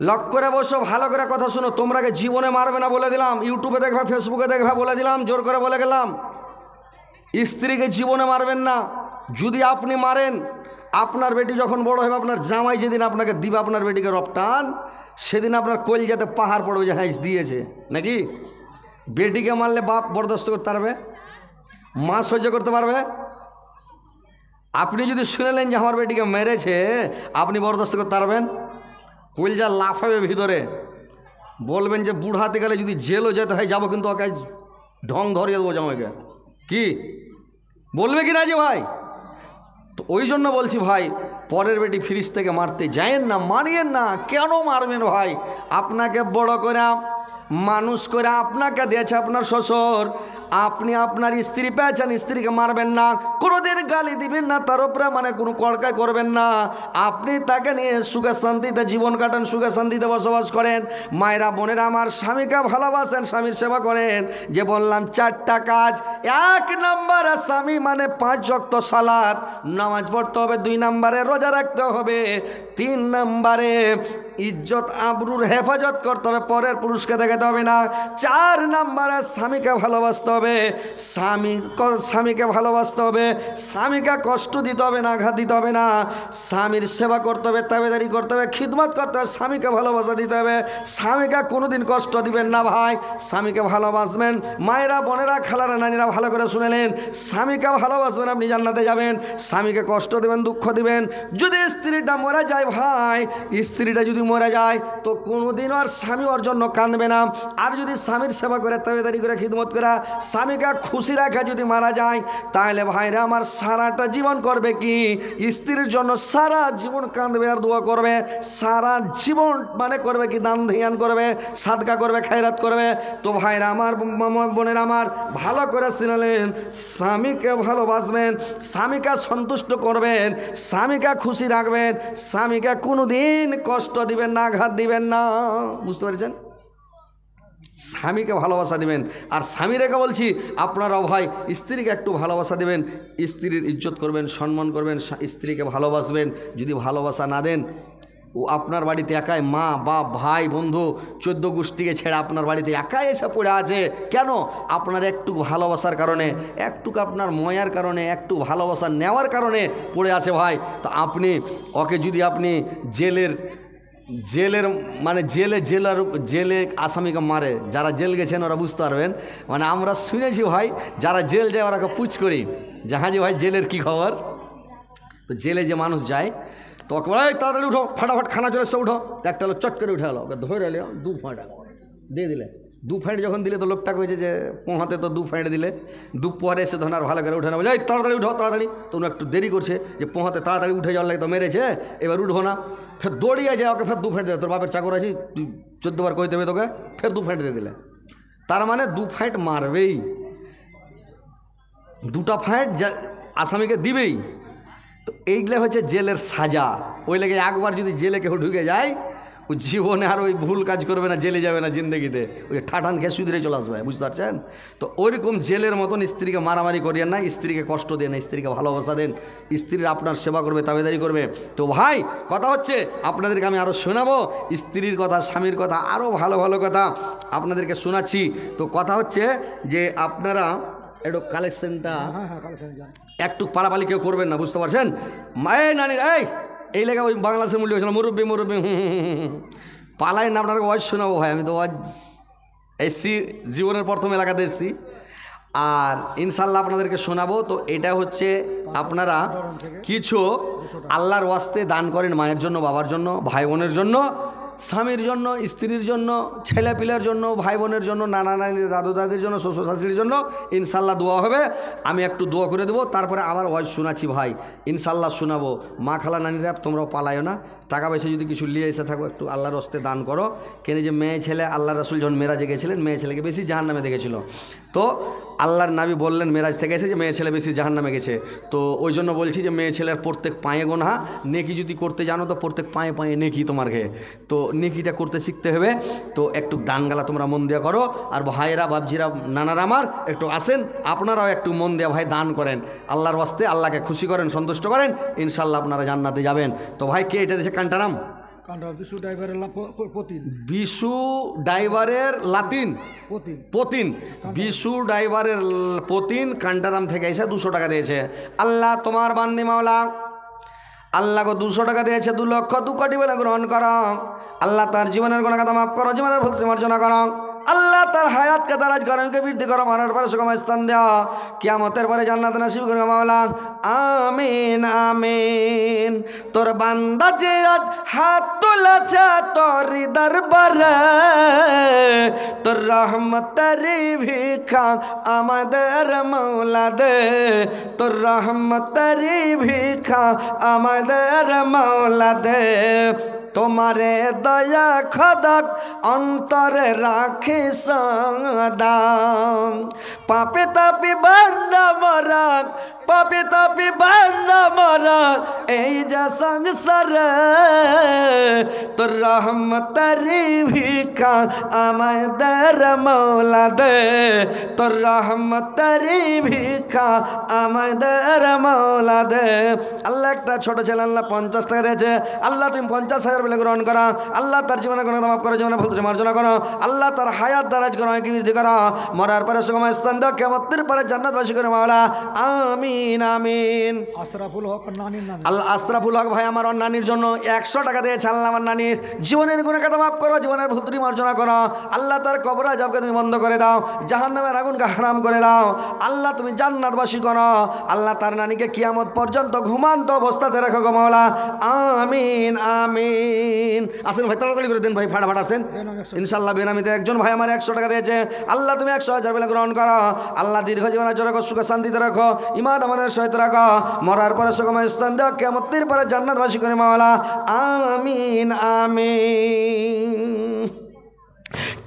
Lock করে বসো, ভালো করে কথা শুনো। তোমরাকে জীবনে মারবে না বলে দিলাম, ইউটিউবে দেখবে, ফেসবুকে দেখবে বলে দিলাম, জোর করে বলে গেলাম। স্ত্রীকে জীবনে মারবেন না। যদি আপনি মারেন, আপনার বেটি যখন বড় হবে, আপনার জামাই যেদিন আপনাকে দিবে আপনার বেটিকে রপ্তান, সেদিন আপনার কলজাতে পাহাড় পড়বে যে হ্যাঁ দিয়েছে নাকি। বেটিকে মারলে বাপ বরদাস্ত করতে পারবে? মা সহ্য করতে পারবে? আপনি যদি শুনেলেন যে আমার বেটিকে মেরেছে, আপনি বরদাস্ত করতে পারবেন? কলজা লাফাবে ভিতরে, বলবেন যে বুড়াতে গেলে যদি জেলও যেতে হয় যাবো, কিন্তু ওকে ঢং ধরিয়ে দেবো জামাইকে। কি বলবে কি না যে ভাই? তো ওই জন্য বলছি ভাই, পরের বেটি ফ্রিজ থেকে মারতে যায়েন না, মারিয়েন না। কেন মারবেন ভাই? আপনাকে বড় করে মানুষ করে আপনাকে দিয়েছে আপনার শ্বশুর, আপনি আপনার স্ত্রী পেয়েছেন, স্ত্রীকে মারবেন না, কোনোদিন গালি দিবেন না, তার উপরে মানে কোনো কড়কাই করবেন না। আপনি তাকে নিয়ে সুখে শান্তিতে জীবন কাটান, সুখে শান্তিতে বসবাস করেন। মায়েরা বোনেরা আমার, স্বামীকে ভালোবাসেন, স্বামীর সেবা করেন। যে বললাম 4টা কাজ। 1 নম্বরে স্বামী মানে 5 ওয়াক্ত সালাত নামাজ পড়তে হবে, 2 নম্বরে রোজা রাখতে হবে, 3 নম্বরে ইজ্জত আবরুর হেফাজত করতে হবে, পরের পুরুষকে দেখাতে হবে না। 4 নম্বরে স্বামীকে ভালোবাসতে হবে, স্বামীকে ভালোবাসতে হবে, স্বামীকে কষ্ট দিতে হবে না, আঘাত দিতে হবে না, স্বামীর সেবা করতে হবে, তাবেদারি করতে হবে, খিদমত করতে হবে, স্বামীকে ভালোবাসা দিতে হবে, স্বামীকে কোনোদিন কষ্ট দিবেন না ভাই, স্বামীকে ভালোবাসবেন। মায়েরা বোনেরা খালারা নানিরা ভালো করে শুনেলেন, স্বামীকে ভালোবাসবেন, আপনি জান্নাতে যাবেন। স্বামীকে কষ্ট দিবেন, দুঃখ দিবেন। যদি স্ত্রীটা মরে যায় ভাই, স্ত্রীটা যদি মরে যায় তো কোনোদিন আর স্বামী ওর জন্য কাঁদবে না। আর যদি স্বামীর সেবা করে, তাবেদারি করে, খিদমত করে, স্বামীকে খুশি রাখা যদি মারা যায়, তাহলে ভাইরা আমার সারাটা জীবন করবে কি? স্ত্রীর জন্য সারা জীবন কাঁদবে আর দোয়া করবে। সারা জীবন মানে করবে কি? দান ধ্যান করবে, সাদকা করবে, খায়রাত করবে। তো ভাইরা আমার, বোনের আমার, ভালো করে শুনলেন, স্বামীকে ভালোবাসবেন, স্বামীকে সন্তুষ্ট করবেন, স্বামীকে খুশি রাখবেন, স্বামীকে কোনোদিন কষ্ট দিবেন না, আঘাত দিবেন না। বুঝতে পারছেন? স্বামীকে ভালোবাসা দিবেন। আর স্বামীরেকে বলছি, আপনারাও ভাই স্ত্রীকে একটু ভালোবাসা দিবেন, স্ত্রীর ইজ্জত করবেন, সম্মান করবেন, স্ত্রীকে ভালোবাসবেন। যদি ভালোবাসা না দেন, ও আপনার বাড়িতে একাই, মা বাপ ভাই বন্ধু 14 গোষ্ঠীকে ছেড়ে আপনার বাড়িতে একাই এসে পড়ে আছে। কেন? আপনার একটু ভালোবাসার কারণে, একটু আপনার ময়ার কারণে, একটু ভালোবাসা নেওয়ার কারণে পড়ে আছে ভাই। তো আপনি ওকে যদি আপনি জেলের মানে জেলে আসামিকে মারে, যারা জেল গেছেন ওরা বুঝতে পারবেন। মানে আমরা শুনেছি ভাই, যারা জেল যায় ওরাকে পুছ করি যে হ্যাঁ যে ভাই জেলের কি খবর। তো জেলে যে মানুষ যায়, তো ওকে বলে তাড়াতাড়ি উঠো, ফাটাফাট খানা চলে এসে উঠো। একটা লোক চট করে উঠে গেলো, ওকে ধরে এলো, 2 ফাঁটা দিয়ে দিলে। 2 ফাঁট যখন দিলে তো লোকটা কয়েছে যে পোহাতে তো 2 ফাঁট দিলে, 2 পরে এসে ধর আর ভালো করে উঠে না, বলে এই তাড়াতাড়ি উঠো তাড়াতাড়ি। তো উনি একটু দেরি করছে যে পোহাতে তাড়াতাড়ি উঠে যাওয়ার লাগে, তো মেরেছে, এবার উঠবো না। ফের দৌড়িয়ে যায়, ওকে ফের 2 ফাঁট দিলে। তোর বাপের চাকর আছিস, তুই 14 বার কই দেবে তোকে, ফের 2 ফাঁট দিয়ে দিলে। তার মানে 2 ফাঁট মারবেই, 2টা ফাঁট আসামিকে দিবেই। তো এইগুলো হচ্ছে জেলের সাজা। ওই লেগে একবার যদি জেলে কেউ ঢুকে যায়, ও জীবনে আর ওই ভুল কাজ করবে না, জেলে যাবে না জিন্দগিতে, ওই ঠাটান খেয়ে সুধরে চলে আসবে। বুঝতে পারছেন? তো ওইরকম জেলের মতন স্ত্রীকে মারামারি করিয়েন না, স্ত্রীকে কষ্ট দেন না, স্ত্রীকে ভালোবাসা দেন, স্ত্রীর আপনার সেবা করবে, তাবেদারি করবে। তো ভাই কথা হচ্ছে, আপনাদেরকে আমি আরও শোনাবো স্ত্রীর কথা, স্বামীর কথা, আরও ভালো ভালো কথা আপনাদেরকে শোনাচ্ছি। তো কথা হচ্ছে যে আপনারা একটু কালেকশনটা একটু পালাপালি কেউ করবেন না, বুঝতে পারছেন? মায়ের নানির এই লেখা ওই বাংলাদেশের মূল্য হয়েছিল মুরব্বী পালাই না। আপনার ওয়াজ শোনাবো ভাই, আমি তো ওয়াজ এসছি, জীবনের প্রথম এলাকাতে এসছি, আর ইনশাল্লাহ আপনাদেরকে শোনাবো। তো এটা হচ্ছে আপনারা কিছু আল্লাহর ওয়াস্তে দান করেন, মায়ের জন্য, বাবার জন্য, ভাই বোনের জন্য, স্বামীর জন্য, স্ত্রীর জন্য, ছেলেপিলের জন্য, ভাই বোনের জন্য, নানা নানি, দাদু দাদির জন্য, শ্বশুর শাশুড়ির জন্য। ইনশাল্লাহ দোয়া হবে, আমি একটু দোয়া করে দেবো, তারপরে আবার ওয়াজ শোনাচ্ছি ভাই, ইনশাল্লাহ শোনাবো। মা খালা নানিরা তোমরাও পালায়ও না, টাকা পয়সা যদি কিছু নিয়ে এসে থাকো একটু আল্লাহর হস্তে দান করো। কেন যে মেয়ে ছেলে, আল্লাহ রাসূল যখন মেরাজে গেছিলেন, মেয়ে ছেলেকে বেশি জাহান্নামে দেখেছিল। তো আল্লাহর নবী বললেন মেরাজ থেকে এসে যে মেয়ে ছেলে বেশি জাহান্নামে গেছে। তো ওই জন্য বলছি যে মেয়ে ছেলের প্রত্যেক পায়ে গোনা, নেকি যদি করতে জানো তো প্রত্যেক পায়ে পায়ে নেকি তোমার ঘে। তো নেকিটা করতে শিখতে হবে। তো একটু দান গালা তোমরা মন দেওয়া করো। আর ভাইয়েরা বাবজিরা নানারা আমার একটু আসেন, আপনারাও একটু মন দেওয়া ভাই দান করেন, আল্লাহর ওয়াস্তে আল্লাহকে খুশি করেন, সন্তুষ্ট করেন, ইনশাল্লাহ আপনারা জান্নাতে যাবেন। তো ভাই কে এটা দেশে কান্টারাম বিশু ড্রাইভারের পতিন, বিশু ড্রাইভারের লাতিন পতিন, পতিন, বিশু ড্রাইভারের পতিন কান্টারাম থেকে এসে 200 টাকা দিয়েছে। আল্লাহ তোমার বান্দি মাওলা, আল্লাহ গো 200 টাকা দিয়েছে, 2 লক্ষ 2 কোটি বলে গ্রহণ করো। আল্লাহ তার জীবনের গুনাহ মাফ করো, জীবনের ভুল মার্জনা করো। আল্লাহ তার হায়াতকে দারাজ করেনকে বৃদ্ধি করো, মারার পরে সুগম স্থান দেওয়া, কিয়ামতের পরে জান্নাত নসিব করো মাওলা। আমিন আমিন। তোর বান্দা যে আজ হাত তুলেছে তোর দরবারে, তোর রহমতের ভিখা আমাদের মাওলা দে, তোর রহমতের ভিখা আমাদের মাওলা দে। তোমারে দয়া খদক অন্তরে রাখি সদা, পাপে তাপি বান্দা মরাক, পাপে তাপি বান্দা মরাক এই যা সংসারে, তোর রহমতের ভিখা আমাদের মাওলা দে, তোর রহমতের ভিখা আমাদের মাওলা দে। আল্লাহ একটা ছোট ছেলে আল্লাহ 50 টাকা দিয়েছে, আল্লাহ তুমি 50,000 বলে গ্রহণ করা। আল্লাহ তার জীবনে গুনাহ মাফ করো, জীবনে ভুল ত্রুটি মার্জনা করো। আল্লাহ তার হায়াত দারাজ করো, বৃদ্ধি করো, মরার পরে সুগম স্থান দাও, কিয়ামতের পরে জান্নাতবাসী করে মাওলা। আমিন আমিন। আশরাফুল হক নানির নাম, আল্লাহ আশরাফুল হক ভাই আমার নানির জন্য 100 টাকা দিয়েছে। আল্লাহ আমার নানির জীবনের গুনাহ মাফ করো, জীবনের ভুল ত্রুটি মার্জনা করো। আল্লাহ তার কবর আযাবকে তুমি বন্ধ করে দাও, জাহান্নামের আগুনকে হারাম করে দাও। আল্লাহ তুমি জান্নাতবাসী করো। আল্লাহ তার নানিকে কিয়ামত পর্যন্ত ঘুমান্ত অবস্থাতে রাখো গো মাওলা। আমিন আমিন। আসেন ভাই, তাড়াতাড়ি করে দেন ভাই, ফাটাফাট আসেন ইনশাআল্লাহ। বেনামিতে একজন ভাই আমার 100 টাকা দিয়েছে। আল্লাহ তুমি 100,000 বলে গ্রহণ করো। আল্লাহ দীর্ঘ জীবনের জন্য রাখো, সুখে শান্তিতে রাখো, ঈমান আমানের সহিত রাখো, মরার পরে সুগময় স্থান দাও, কিয়ামতের পরে জান্নাতবাসী করে মাওলা। আমিন আমিন।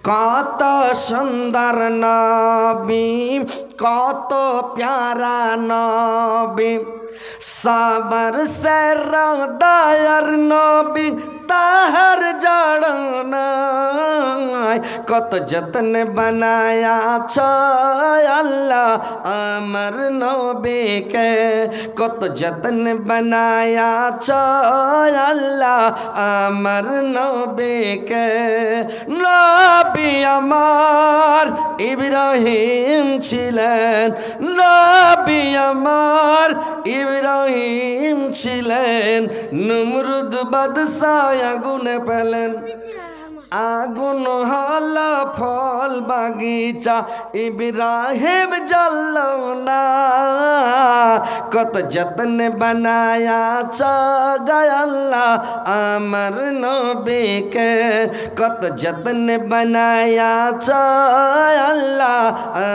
কত সুন্দর নবী, কত প্যারা নবী, সবার সরদার নবী তাহার জড়নায়, কত যত্ন বানায়াছ আল্লাহ আমার নবীকে, কত যত্ন বানায়াছ আল্লাহ আমার নবীকে। নবী আমার ইব্রাহিম ছিলেন, নবী আমার ইব্রাহিম ছিলেন, নমরুদ বাদশাহ আগুনে পেলেন, আগুন হল ফল বাগিচা ইব্রাহিম জ্বলল না। কত যত্ন বানায়াছ আল্লাহ আমার নবীকে, কত যত্ন বানায়াছ আল্লাহ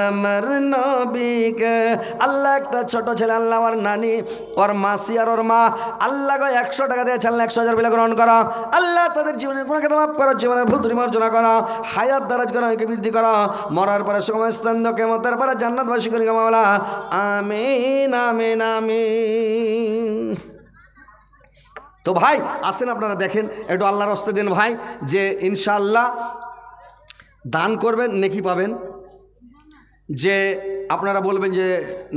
আমার নবীকে। আল্লাহ একটা ছোট ছেলে আল্লাহ আমার নানি, ওর মাসি আর ওর মা, আল্লাহ 100 টাকা দিয়েছে। আল্লাহ 100,000 বলে গ্রহণ করা। আল্লাহ তাদের জীবনের গুনাহ মাফ করো, জীবনের ভুল ত্রুটি মার্জনা করা, হায়াত দারাজ করা, বৃদ্ধি করা, মরার পরে সুগময় স্থান দাও, কিয়ামতের পরে জান্নাতবাসী করে মাওলা। আমিন আমিন আমিন। তো ভাই আসেন আপনারা দেখেন, একটু আল্লাহর হস্তে দেন ভাই, যে ইনশাআল্লাহ দান করবেন নেকি পাবেন। যে আপনারা বলবেন যে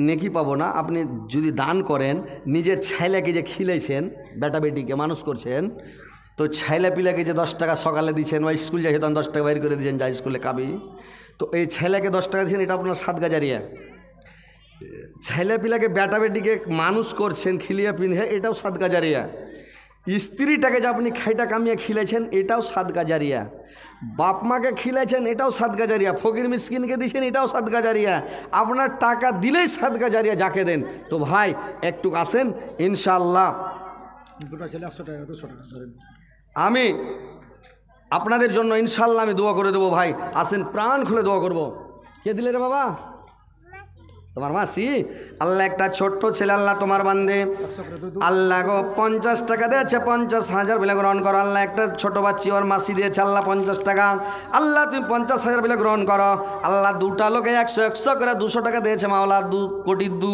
নেকি পাবো না, আপনি যদি দান করেন, নিজের ছেলেকে যে খিলেছেন, বেটা বেটিকে মানুষ করছেন, তো ছেলে পিলাকে যে 10 টাকা সকালে দিচ্ছেন, বা স্কুল যাই তখন 10 টাকা বাইর করে দিচ্ছেন, যা স্কুলে খাবি, তো এই ছেলেকে 10 টাকা দিচ্ছেন, এটা আপনার সাদকা জারিয়া। ছেলে পিলাকে বেটা বেটিকে মানুষ করছেন খিলিয়ে পিঁধে, এটাও সাদকা জারিয়া। স্ত্রীটাকে যে আপনি খাইটা কামিয়ে খিলেছেন, এটাও সাদকা জারিয়া। বাপ মাকে খিলেছেন, এটাও সাদকা জারিয়া। ফকির মিসকিনকে দিয়েছেন, এটাও সাদকা জারিয়া। আপনার টাকা দিলেই সাদকা জারিয়া, যাকে দেন। তো ভাই একটু আসেন ইনশাআল্লাহ। দুটো ছেলে 100 টাকা 200 টাকা ধরেন, আমি আপনাদের জন্য ইনশাআল্লাহ আমি দোয়া করে দেবো। ভাই আসেন, প্রাণ খুলে দোয়া করব। কে দিলে রে বাবা? তোমার মাসি। আল্লাহ একটা ছোট্ট ছেলে আল্লাহ তোমার বান্দে, আল্লাহ গো 50 টাকা দিয়েছে, 50,000 বলে গ্রহণ করো। আল্লাহ একটা ছোট বাচ্চি ওর মাসি দিয়েছে আল্লাহ 50 টাকা, আল্লাহ তুমি 50,000 বলে গ্রহণ করো। আল্লাহ দুটা লোকে 100 করে 200 টাকা দিয়েছে মাওলা, 2 কোটি 2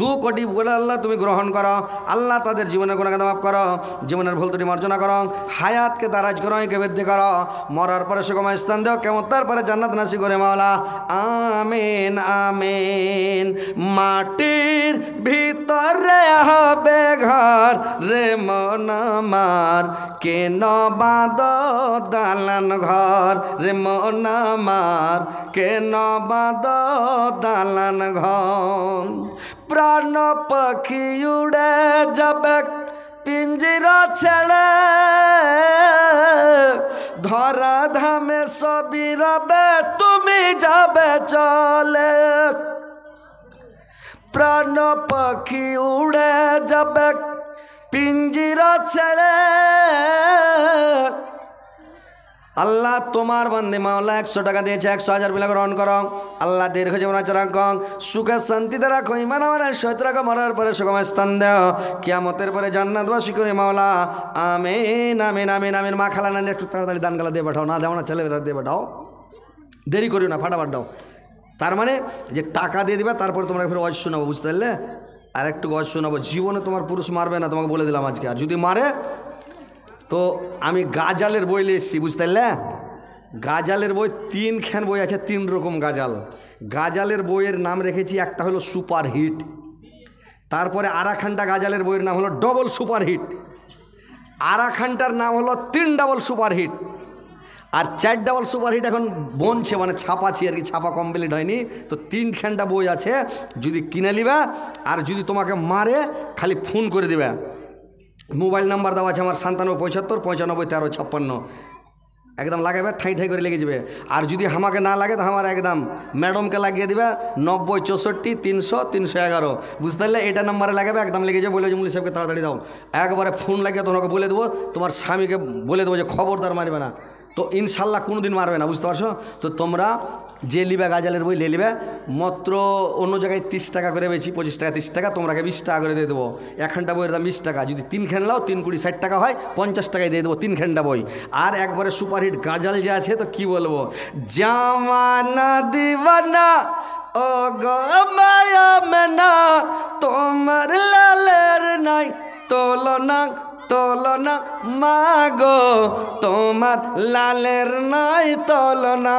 2 কোটি বলে আল্লাহ তুমি গ্রহণ করো। আল্লাহ তাদের জীবনের গুনাহ মাফ করো, জীবনের ভুল ত্রুটি মার্জনা করো, হায়াতকে দারাজ করো, একে বৃদ্ধি করো, মরার পরে সুগম স্থান দাও, কেমন তারপরে জান্নাত নাসিব করে মাওলা। আমিন আমিন। মাটির ভিতরে হবে ঘর রে মন আমার, কেন বাঁধ দালান ঘর রে মন আমার, কেন বাঁধ দালান ঘর। প্রাণ পাখি উড়ে যাবে পিঞ্জিরা ছেড়ে, ধরা ধামে সবই রবে তুমি যাবে চলে। প্রাণ পাখি উড়ে যাবে পিঞ্জিরা ছেড়ে, আল্লাহ তোমার বান্দে মাওলা 100 টাকা দিয়েছে, 100,000 বিলা গ্রহণ করো। আল্লাহ দীর্ঘ জীবন রাখো, সুখে শান্তিতে রাখো, ইমান আমার সহিত রাখো, মরার পরে সুগম স্থান দাও, কিয়ামতের পরে জান্নাতবাসী করে মাওলা। আমিন আমিন আমিন আমিন। মা খালা নানি একটু তাড়াতাড়ি দান গালা দিয়ে পাঠাও, না দেও না ছেলেবেলা দিয়ে পাঠাও, দেরি করিও না, ফাটাফাট দাও। তার মানে যে টাকা দিয়ে দিবে, তারপরে তোমরা ফের ওয়াজ শোনাবো, বুঝতে পারলে? আর একটু ওয়াজ শোনাবো। জীবনে তোমার পুরুষ মারবে না, তোমাকে বলে দিলাম আজকে। আর যদি মারে তো আমি গাজালের বই নিয়ে এসেছি, বুঝতে পারলে? গাজালের বই 3খান বই আছে, 3 রকম গাজাল। গাজালের বইয়ের নাম রেখেছি, একটা হলো সুপার হিট, তারপরে আরাখানটা গাজালের বইয়ের নাম হলো ডবল সুপার হিট, আরাখানটার নাম হলো 3 ডাবল সুপার হিট, আর 4 ডাবল সুপার হিট এখন বনছে, মানে ছাপাছি আর কি, ছাপা কমপ্লিট হয়নি। তো 3খানটা বই আছে, যদি কিনে নিবে, আর যদি তোমাকে মারে খালি ফোন করে দিবে। মোবাইল নাম্বার দেওয়া আছে আমার 9775 95 13 56, একদম লাগাবে, ঠাই ঠাই করে লেগে যাবে। আর যদি আমাকে না লাগে তো আমার একদম ম্যাডামকে লাগিয়ে দিবে 90 64 300 311, বুঝতে পারলে? এটা নাম্বারে লাগাবে, একদম লেগে যাবে। বলে যে মুলি সাহেবকে তাড়াতাড়ি দাও, একবারে ফোন লাগিয়ে তোমাকে বলে দেবো, তোমার স্বামীকে বলে দেবো যে খবরদার মারবে না। তো ইনশাল্লাহ কোনো দিন মারবে না, বুঝতে পারছো? তো তোমরা যে লিবে গাজালের বই লিবে, মাত্র অন্য জায়গায় 30 টাকা করে বেশি, 25 টাকা 30 টাকা, তোমরাকে 20 টাকা করে দিয়ে দেবো। 1খানটা বইয়ের দাম 20 টাকা, যদি 3খান লাও 3 কুড়ি 60 টাকা হয়, 50 টাকায় দিয়ে দেবো 3খানটা বই। আর একবারে সুপারহিট গাজাল যে আছে, তো কি বলবো, জামানা দিবানা ও গো মায়া মেনা, তোমার লালের নাই তুলনা তুলনা, মাগো তোমার লালের নাই তুলনা।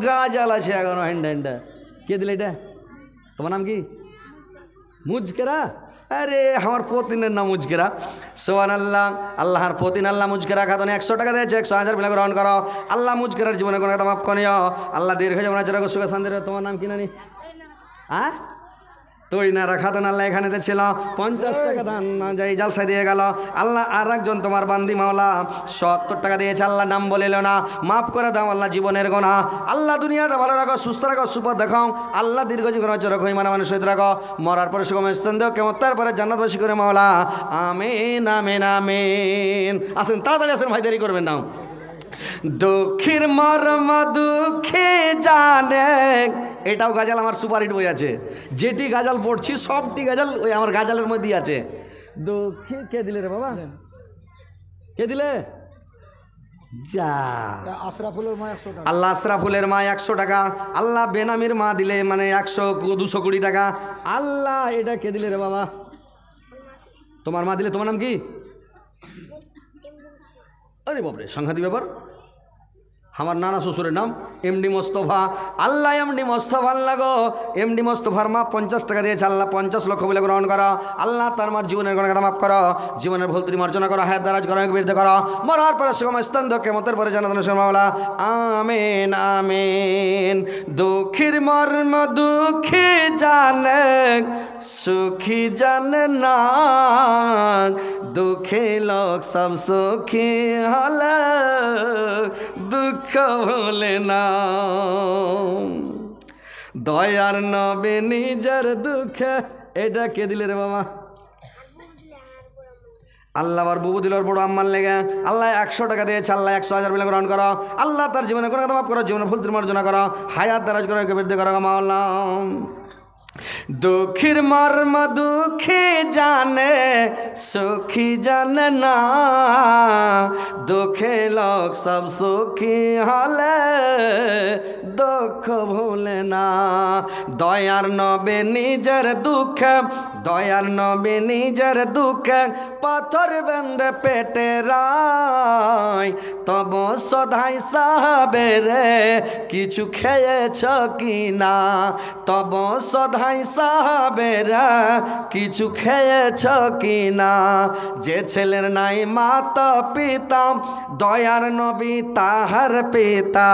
গাজাল আছে এখনো হ্যান্ডা হ্যান্ডা। কে দিলে এটা? তোমার নাম কি? মুজকেরা? আরে আমার পতিনের নাম মুজকেরা। সুবহানাল্লাহ। আল্লাহর পতিন আল্লাহ মুজকেরা খাতনে 100 টাকা দিয়েছে, 100,000 বিলা গ্রহণ করো। আল্লাহ মুজকেরার জীবনে কোনো কথা মাফ করিও। আল্লাহ দীর্ঘ জীবন রাখো, সুখে শান্তি। তোমার নাম কি নানি? তুই না রাখা তো আল্লাহ এখানেতে ছিল, 50 টাকা দান যাই জালসা দিয়ে গেল। আল্লাহ আর একজন তোমার বান্দি মাওলা 70 টাকা দিয়েছে, আল্লাহ নাম বলিল না, মাফ করে দাও আল্লাহ জীবনের গোনা। আল্লাহ দুনিয়াটা ভালো রাখো, সুস্থ রাখো, সুপথ দেখাও। আল্লাহ দীর্ঘ জীবন রাখো, ইমান মানে সহিত রাখো, মরার পরে সুগম স্থান দেও, কেমন তারপরে জান্নাতবাসী করে মাওলা। আমিন আমিন আমিন। আসেন তাড়াতাড়ি আসেন ভাই, দেরি করবেন না। দুঃখের মর্ম দুঃখে জানে, এটাও গাজাল আমার সুপারহিট বই আছে। যেটি গাজাল পড়ছি সবটি গাজাল ওই আমার গাজালের মধ্যেই আছে। দুঃখে কে দিলে রে বাবা? কে দিলে? যা আশরাফুলের মা 100 টাকা। আল্লাহ আশরাফুলের মা 100 টাকা। আল্লাহ বেনামির মা দিলে মানে 100-220 টাকা। আল্লাহ এটা কে দিলে রে বাবা? তোমার মা দিলে। তোমার নাম কি? আরে বাপরে, সাংঘাতিক ব্যাপার। আমার নানা শ্বশুরের নাম এমডি মোস্তফা। আল্লাহ এমডি মোস্তফা, আল্লাহ গো এমডি মোস্তফার মা 50 টাকা দিয়েছে। আল্লাহ 50 লক্ষ বলে গ্রহণ করো। আল্লাহ তার মার জীবনের কোনো কথা মাফ করো, জীবনের ভুল ত্রুটি মার্জনা করো, হায়াত দারাজ করো, বিরুদ্ধে করো, মরার পরে সুগম স্থান দাও, কিয়ামতের পরে জান্নাতুল মাওলা। আমিন আমিন। দুঃখীর মর্ম দুঃখী জানে, সুখী জানে না, দুঃখী লোক সব সুখী হলে দুঃখ ভুলে না। দয়ার নবে নিজের দুঃখে, এটা কে দিলে রে বাবা? আল্লাহ আর বুবু দিল বড় আম্মার লেগে। আল্লাহ 100 টাকা দিয়েছে। আল্লাহ 100,000 বিলা গ্রহণ করো। আল্লাহ তার জীবনে কোনো কথা মাফ করো, জীবনে ভুল ত্রুটি মার্জনা করো, হায়াত দারাজ করো, বৃদ্ধি করো মাওলা। দুঃখীর মর্ম দুঃখী জানে, সুখী জানে না। দুঃখে লোক সব সুখী হলে দুঃখ ভুলে না। দয়ার নবে নিজের দুঃখে, দয়ার নবে নিজের দুঃখে পাথর বেঁধে পেটে রায়। তব সদাই সাহাবের কিছু খেয়েছ কি না? তব সদাই সাহাবেরা কিছু খেয়েছ কি না? যে ছেলের নাই মাতা পিতা, দয়ার নবী তাহার পিতা,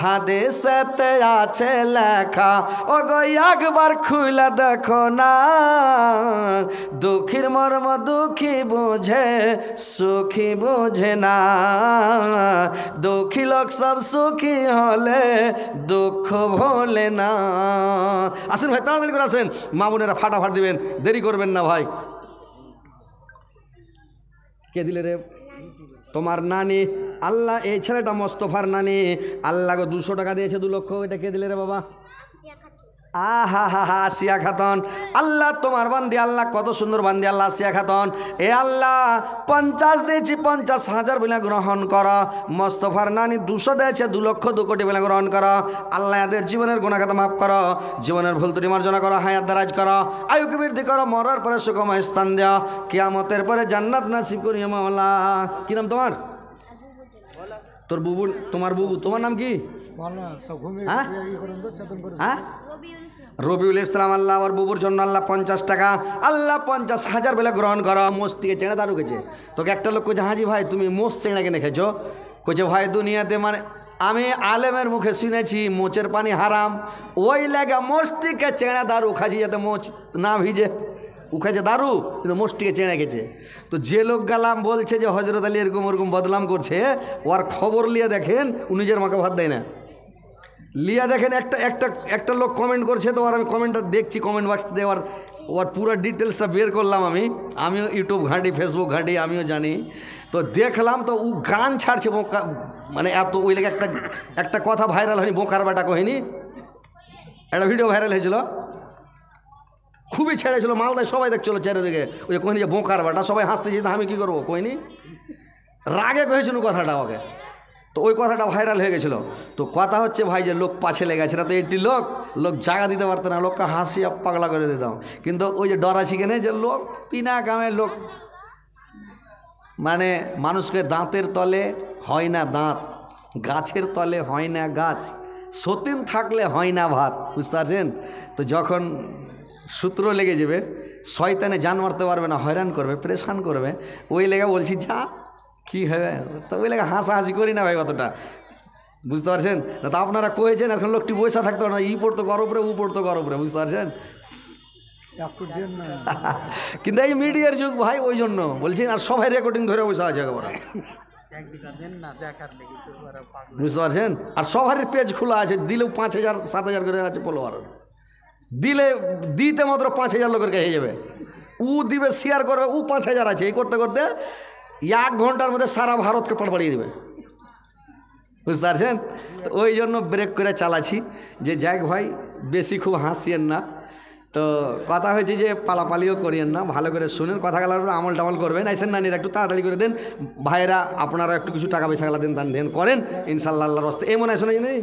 হাদিসেতে আছে লেখা। ও গো একবার খুলে দেখো না। দুঃখীর মর্ম দুঃখী বোঝে, সুখী বোঝে না। দুঃখী লোক সব সুখী হলে দুঃখ ভোলে না। আসেন ভাই, তাড়াতাড়ি করে আসেন, মা বোনেরা ফাটাফাট দিবেন, দেরি করবেন না ভাই। কে দিলে রে? তোমার নানি। আল্লাহ, এই ছেলেটা মোস্তফার নানি। আল্লাহ গো 200 টাকা দিয়েছে, 2 লক্ষ। এটা কে দিলে রে বাবা? আহা হা হা, আসিয়া খাতন। আল্লাহ তোমার বান্দি, আল্লাহ কত সুন্দর বান্দি আল্লাহ আসিয়া খাতন। এ আল্লাহ 50 দিয়েছি, 50,000 বলে গ্রহণ কর। মোস্তফার নানি 200 দিয়েছে, 2 লক্ষ 2 কোটি বলে গ্রহণ কর। আল্লাহ এদের জীবনের গুনাহগাতা মাফ করো, জীবনের ভুল ত্রুটি মার্জনা করো, হায়াত দারাজ করো, আয়ুকে বৃদ্ধি করো, মরার পরে সুখময় স্থান দাও, কিয়ামতের পরে জান্নাত নসিব করিও মাওলা। কি নাম তোমার? তোর বুবু, তোমার বুবু, তোমার নাম কি? হ্যাঁ হ্যাঁ, রবিউল ইসলাম। আল্লাহ ওর বুবুর জন্য আল্লাহ 50 টাকা, আল্লাহ 50,000 বলে গ্রহণ করো। মোষ থেকে চেঁড়া দারু গেছে। তোকে একটা লোক কইছে, হাজি ভাই তুমি মোষ চেঁড়া কেনে খেয়েছো? কইছে ভাই দুনিয়াতে মানে আমি আলেমের মুখে শুনেছি মোচের পানি হারাম, ওই লাগা মোষটিকে চেঁড়া দারু খাচ্ছি যাতে মোচ না ভিজে। উখেছে দারু, কিন্তু মোষটিকে চেঁড়ে গেছে। তো যে লোক গালাম বলছে যে হজরত আলী এরকম ওরকম বদলাম করছে, ওর খবর লিয়ে দেখেন, ও নিজের মাকে ভাত দেয় না। লিয়া দেখেন, একটা লোক কমেন্ট করছে, তো আর আমি কমেন্টটা দেখছি, কমেন্ট বক্স দেওয়ার ওর পুরো ডিটেলসটা বের করলাম। আমিও ইউটিউব ঘাঁটি, ফেসবুক ঘাঁটি, আমিও জানি। তো দেখলাম, তো ও গান ছাড়ছে বোকা, মানে এত ওই লেগে একটা কথা ভাইরাল হয়নি, বোকার বাটা কহিনি, একটা ভিডিও ভাইরাল হয়েছিল, খুবই ছেড়েছিল, মালদায় সবাই দেখছিল চারিদিকে। ওই যে কহিনি যে বোকার বাটা, সবাই হাসতে যেত, আমি কী করবো কহিনি, রাগে কহেছিল কথাটা ওকে। তো ওই কথাটা ভাইরাল হয়ে গেছিলো। তো কথা হচ্ছে ভাই যে লোক পাছে লেগেছে না, তো এইটি লোক জায়গা দিতে পারতো না, লোককে হাসি পাগলা করে দিতাম। কিন্তু ওই যে ডর আছে কেনে যে লোক পিনা কামে লোক, মানে মানুষকে দাঁতের তলে হয় না দাঁত, গাছের তলে হয় না গাছ, সতীন থাকলে হয় না ভাত, বুঝতে পারছেন? তো যখন সূত্র লেগে যাবে, শয়তানে জান মারতে পারবে না, হয়রান করবে, পরেশান করবে, ওই লেগে বলছি যা কি হবে। তো ওই লেগে হাসাহাসি করি না ভাই অতটা, বুঝতে পারছেন? না তো আপনারা কয়েছেন এখন লোকটি বসে থাকতে পারে না, ই পড়তো গরবরে, উ পড়তো গরবরে, বুঝতে পারছেন? কিন্তু এই মিডিয়ার যুগ ভাই, ওই জন্য বলছি। আর সবাই রেকর্ডিং ধরে বসে আছে একেবারে, বুঝতে পারছেন? আর সবারই পেজ খোলা আছে, দিলেও 5,000 7,000 করে আছে ফলোয়ার, দিলে দিতে মাত্র 5,000 লোকের কাছে যাবে, ও দিবে শেয়ার করবে, ও 5,000 আছে, এই করতে করতে 1 ঘন্টার মধ্যে সারা ভারতকে পাড়িয়ে দেবে, বুঝতে পারছেন? তো ওই জন্য ব্রেক করে চালাচ্ছি যে যাক ভাই, বেশি খুব হাসিয়েন না। তো কথা হয়েছে যে পালাপালিও করিয়েন না, ভালো করে শুনেন, কথাগুলোর উপরে আমল টামল করবেন। আইসেন নানিরা একটু তাড়াতাড়ি করে দেন, ভাইরা আপনারা একটু কিছু টাকা পয়সাগুলা দেন, দান দেন করেন, ইনশাল্লাহ আল্লাহর রাস্তায়। এই মনে হয় শোনা জানি,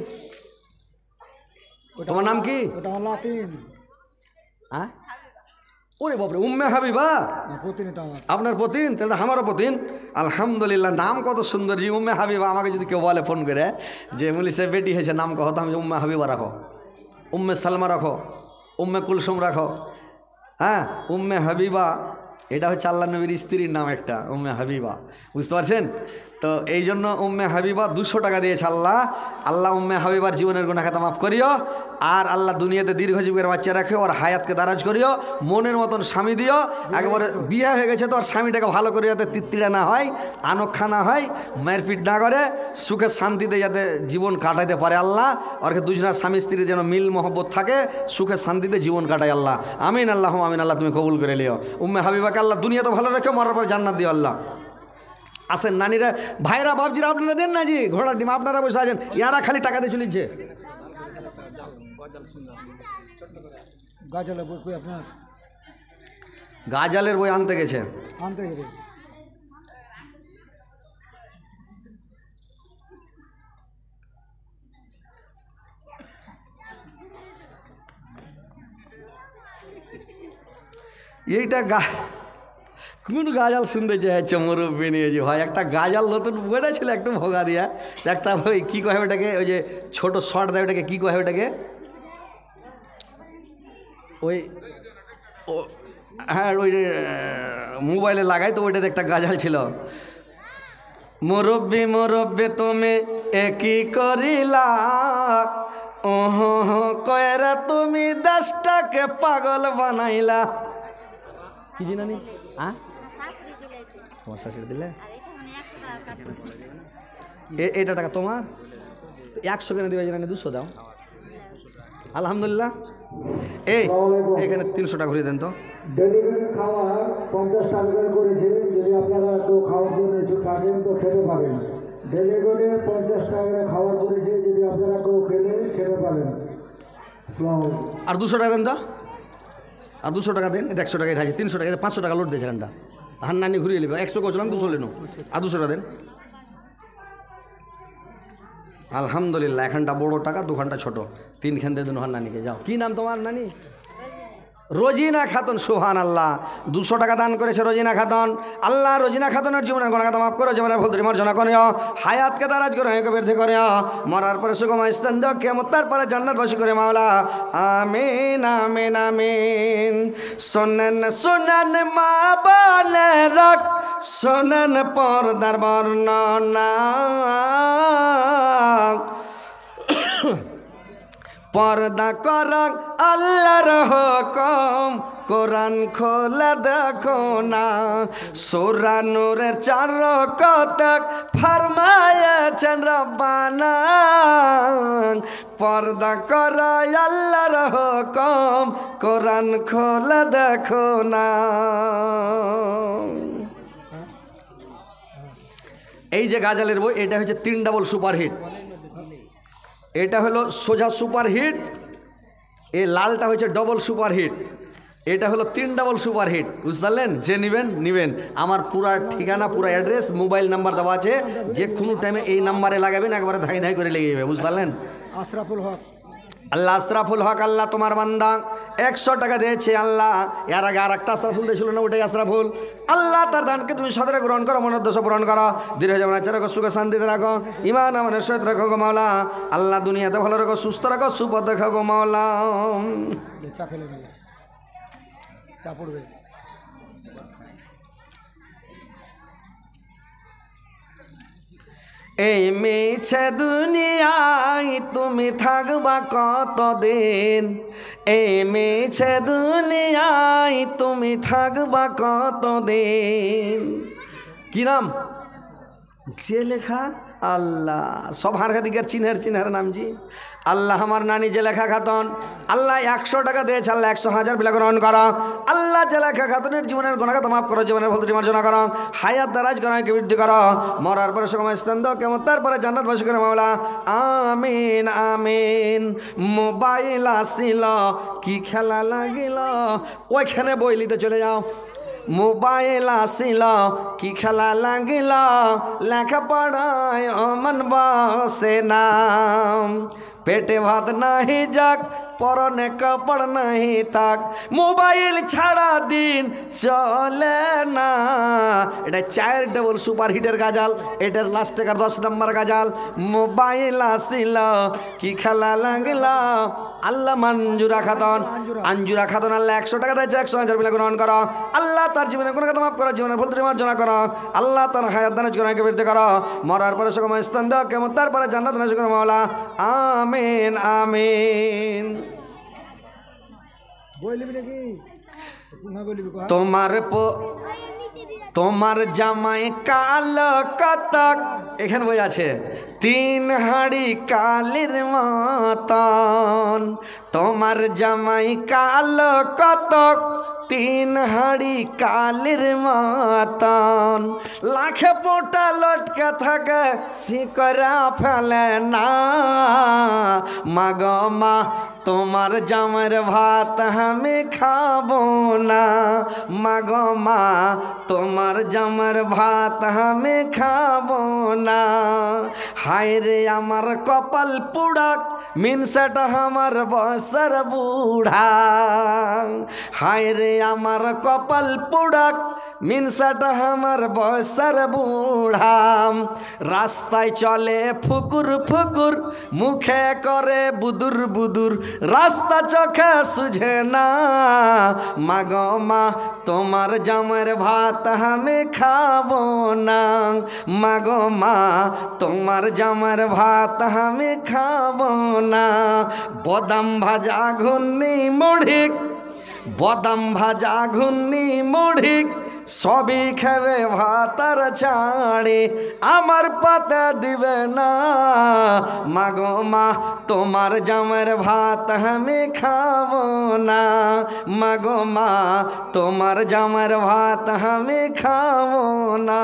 তোমার নাম কি? হ্যাঁ, ওরে বাপরে, উম্মে হাবিবা আপনার পতিন? তাহলে আমারও পতিন, আলহামদুলিল্লাহ। নাম কত সুন্দর জি, উম্মে হাবিবা। আমাকে যদি কেউ বলে ফোন করে যে মুলি সাহেব বেটি হয়েছে, নাম কত, আমি উম্মে হাবিবা রাখো, উম্মে সালমা রাখো, উম্মে কুলসুম রাখো। হ্যাঁ, উম্মে হাবিবা এটা হচ্ছে আল্লাহ নবীর স্ত্রীর নাম একটা, উম্মে হাবিবা, বুঝতে পারছেন? তো এই জন্য উম্মে হাবিবা 200 টাকা দিয়েছে আল্লাহ। আল্লাহ উম্মে হাবিবার জীবনের গুনাহ খাতা মাফ করিও, আর আল্লাহ দুনিয়াতে দীর্ঘজীবীর বাচ্চা রাখে, ওর হায়াতকে দারাজ করিও, মনের মতন স্বামী দিও। একবারে বিয়ে হয়ে গেছে তো, আর স্বামীটাকে ভালো করে যাতে তিত্তিরা না হয়, আনক্ষা না হয়, মারপিট না করে, সুখে শান্তিতে যাতে জীবন কাটাইতে পারে আল্লাহ। ওরকে দুজনের স্বামী স্ত্রীর যেন মিল মহব্বত থাকে, সুখে শান্তিতে জীবন কাটায় আল্লাহ। আমিন আল্লাহ আমিন। আল্লাহ তুমি কবুল করে লিও উম্মে হাবিবাকে, আল্লাহ দুনিয়া তো ভালো রেখে, মরার পর জান্নাত দিও আল্লাহ। আসেন নানিরা, ভাইরা, বাবজিরা, আপনারা দেন না জি, ঘোড়ার ডিম আপনারা বসে আছেন, ইয়ারা খালি টাকা দিয়ে চলিছে। গাজালে বই কই আপনার গাজালের বই আনতে গেছে। আনতে গেলে এইটা কোন গাজাল শুনতে চাইছে মুরব্বী নিয়ে যে ভাই একটা গাজাল নতুন বইটা ছিল একটু ভোগা দিয়া একটা ওই কী কয় ওটাকে ওই যে ছোট শর্ট দেয় ওটাকে কী কয় ওটাকে ওই হ্যাঁ ওই মোবাইলে লাগাই তো ওইটাতে একটা গাজাল ছিল, মুরব্বী মুরব্বী তুমি একই করিলা ওহ কয়রা তুমি দেশটাকে পাগল বানাইলা। কি জানি তোমার শাশুড়ি দিলে এটা টাকা তোমার 100 কেন দিবে জানি 200 দাও আলহামদুলিল্লাহ। এই এখানে 300 টাকা ঘুরিয়ে দেন তো। ডেলিভারি খাবার 50 টাকা করে করেছে, যদি আপনারা কেউ খাওয়ার জন্য ইচ্ছুক থাকেন তো খেতে পারেন। ডেলিভারি 50 টাকা করে খাবার করেছে, যদি আপনারা কেউ খেতে পারেন। আসসালামু আলাইকুম। আর 200 টাকা দেন তো, আর 200 টাকা দেন। 100 টাকা আছে 300 টাকা 500 টাকা লোড দিয়েছে এখানটা হান্নানি ঘুরিয়ে নেবে 100 করছিলাম 200 লেনো আর 200 টাকা দেন। আলহামদুলিল্লাহ এখানটা বড় টাকা, 2 ঘন্টা ছোট, 3 খান দিয়ে দেন হান্নানিকে। যাও, কি নাম তোমার নানি? রোজিনা খাতুন। সুবহান আল্লাহ, 200 টাকা দান করেছে রোজিনা খাতুন। আল্লাহ রোজিনা খাতুনের জীবনের গুনাহগাতা মাফ করো, জীবনের ভুল ত্রুটি মার্জনা করিও, হায়াতকে দারাজ করে বৃদ্ধি করিও, মরার পরে সুগময় স্থান দাও, কিয়ামতের পরে জান্নাতবাসী করে মাওলা। আমিন আমিন আমিন। শোনেন শোনেন মা বলে রাখ, শোনেন পর্দার বর্ণনা, পর্দা করক আল্লাহর হুকুম, কোরআন খোলা দেখো না, সূরা নূরের 4 কতক ফরমায়েছেন রব্বানা, পর্দা করো আল্লাহর হুকুম, কোরআন খোলা দেখো না। এই যে গাজালের বই, এটা হচ্ছে 3 ডাবল সুপারহিট। এটা হলো সোজা সুপারহিট, এই লালটা হচ্ছে ডবল সুপারহিট, এটা হলো 3 ডাবল সুপারহিট। বুঝতে পারলেন? যে নেবেন আমার পুরা ঠিকানা পুরা অ্যাড্রেস মোবাইল নাম্বার দেওয়া আছে, যে কোনো টাইমে এই নাম্বারে লাগাবেন, একবারে ধাই ধাই করে লেগে যাবে। বুঝতে পারলেন? আশরাফুল হক। আল্লাহ আশরাফুল হক, আল্লাহ তোমার বান্দা 100 টাকা দিয়েছে। আল্লাহ এর আগে আর একটা আশরাফুল দিয়েছিল না, ওটাই আশরাফুল। আল্লাহ তার দানকে তুমি সদরে গ্রহণ করো, মনোদ্দেশ্য পূরণ করো, দীর্ঘ জীবন রাখো, সুখে শান্তিতে রাখো, ইমান আমানের সহিত রাখো গো মাওলা। আল্লাহ দুনিয়াতে ভালো রাখো, সুস্থ রাখো, সুপথ দেখো গো মাওলা। চা খেলে নেবে, চা পড়বে। এই মিছে দুনিয়ায় তুমি থাকবা কতদিন, এই মিছে দুনিয়ায় তুমি থাকবা কতদিন। কি নাম? যে লেখা আল্লাহ সব হার দিকের চিনহার নাম জি। আল্লাহ আমার নানি জেলেখা খাতুন, আল্লাহ 100 টাকা দিয়েছে। আল্লাহ 100,000 বিলা গ্রহণ করো। আল্লাহ জেলেখা খাতুনের জীবনের গুনাহগাতা মাফ করো, জীবনের ভুল ত্রুটি মার্জনা করো, হায়াত দারাজ গুনাহকে বৃদ্ধি করো, মরার পরে সুগময় স্থান দাও, কিয়ামতের পরে জান্নাতবাসী করে মাওলা। আমিন আমিন। মোবাইল আসিল কি খেলা লাগিল, ওইখানে বই নিতে চলে যাও। মোবাইল আসিল কি খেলা লাগিল, লেখাপড়ায় অমন বসে নাম, পেটে ভাত নাহি যাক, পরনে কাপড় নাহি থাক, মোবাইল ছাড়া দিন চলে না। এটা 4 ডাবল সুপারহিটের গাজাল, এটার লাস্ট টাকার 10 নম্বর গাজাল। মোবাইল আসিল কি খেলা লাগিল। আল্লাহ মঞ্জুরা খাতুন, আঞ্জুরা খাতুন, আল্লাহ 100 টাকা দিয়েছে, 100,000 বিলা গ্রহণ করো। আল্লাহ তার জীবনের গুনাহগাতা মাফ করো, জীবনের ভুল ত্রুটি মার্জনা করো, আল্লাহ তার হায়াত দারাজ গুনাহকে বৃদ্ধি করো, মরার পরে সুগময় স্থান দাও, কিয়ামতের পরে জান্নাত নসিব করো মাওলা। আমিন আমিন। বই লিবি নাকি না বই লিবি? তোমার জামাই কালো কতক, এখানে বই আছে, 3 হাঁড়ি কালির মতন। তোমার জামাই কালো কতক, তিন হাড়ি কালির মতন, লাখে পোটা লটকে থাকে শিকরা ফেলে না। মাগো মা তোমার জামের ভাত আমি খাবো না, মাগো মা তোমার জামের ভাত আমি খাবো না। হায় রে আমার কপাল পুড়াক মিনসেট আমার বছর বুড়া, হায় রে আমার কপাল পুড়াক মিনসেট আমার বছর বুড়া। রাস্তায় চলে ফুকুর ফুকুর মুখে করে বুদুর বুদুর, রাস্তা চোখে সুঝে না। মাগো মা তোমার জামের ভাত আমি খাবো না, মাগো মা তোমার জামের ভাত আমি খাবো না। বাদাম ভাজা ঘুন্নি মুড়ি, বাদাম ভাজা ঘুন্নি মুড়ি সবই খাবে ভাতার ছাড়ে, আমার পাতা দিবে না। মাগো মা তোমার জামের ভাত আমি খাবো না, মাগো মা তোমার জামের ভাত আমি খাবো না।